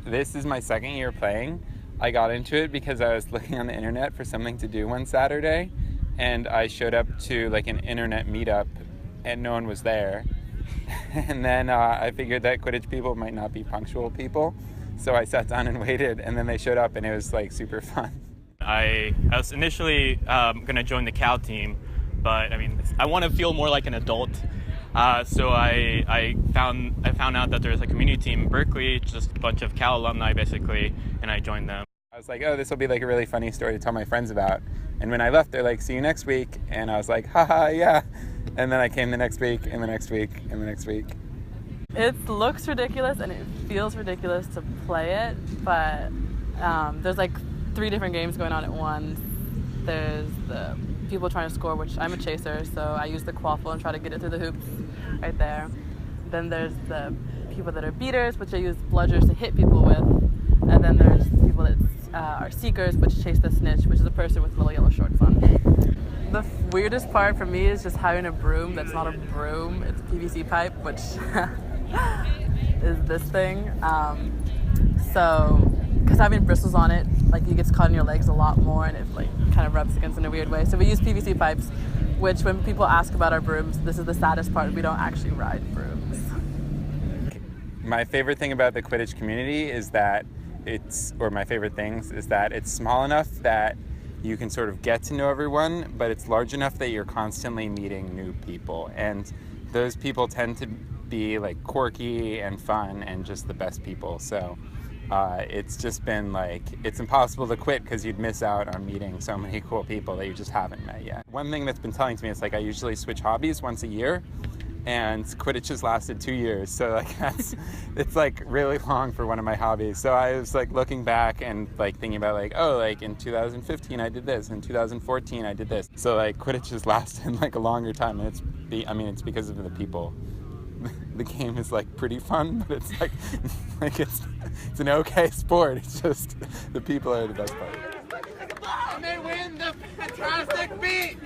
This is my second year playing. I got into it because I was looking on the internet for something to do one Saturday, and I showed up to like an internet meetup and no one was there. And then I figured that Quidditch people might not be punctual people, so I sat down and waited, and then they showed up and it was like super fun. I was initially going to join the Cal team, but I mean, I want to feel more like an adult. So I found out that there's a community team in Berkeley, just a bunch of Cal alumni basically, and I joined them. I was like, oh, this will be like a really funny story to tell my friends about. And when I left, they're like, see you next week. And I was like, haha, yeah. And then I came the next week, and the next week, and the next week. It looks ridiculous and it feels ridiculous to play it, but there's like 3 different games going on at once. There's the people trying to score, which I'm a chaser, so I use the quaffle and try to get it through the hoops right there. Then there's the people that are beaters, which I use bludgers to hit people with. And then there's people that are seekers, which chase the snitch, which is a person with little yellow shorts on. The weirdest part for me is just having a broom that's not a broom, it's a PVC pipe, which is this thing. Because having bristles on it, like it gets caught in your legs a lot more and it like kind of rubs against in a weird way. So we use PVC pipes, which when people ask about our brooms, this is the saddest part, we don't actually ride brooms. My favorite thing about the Quidditch community is that my favorite things is that it's small enough that you can sort of get to know everyone, but it's large enough that you're constantly meeting new people. And those people tend to be like quirky and fun and just the best people. So it's just been like, it's impossible to quit because you'd miss out on meeting so many cool people that you just haven't met yet. One thing that's been telling to me is like I usually switch hobbies once a year, and Quidditch has lasted 2 years, so like it's like really long for one of my hobbies. So I was like looking back and like thinking about like, oh, like in 2015 I did this, in 2014 I did this. So like Quidditch has lasted like a longer time, and it's because of the people. The game is like pretty fun, but it's like it's an okay sport. It's just the people are the best part. And they win the fantastic beat.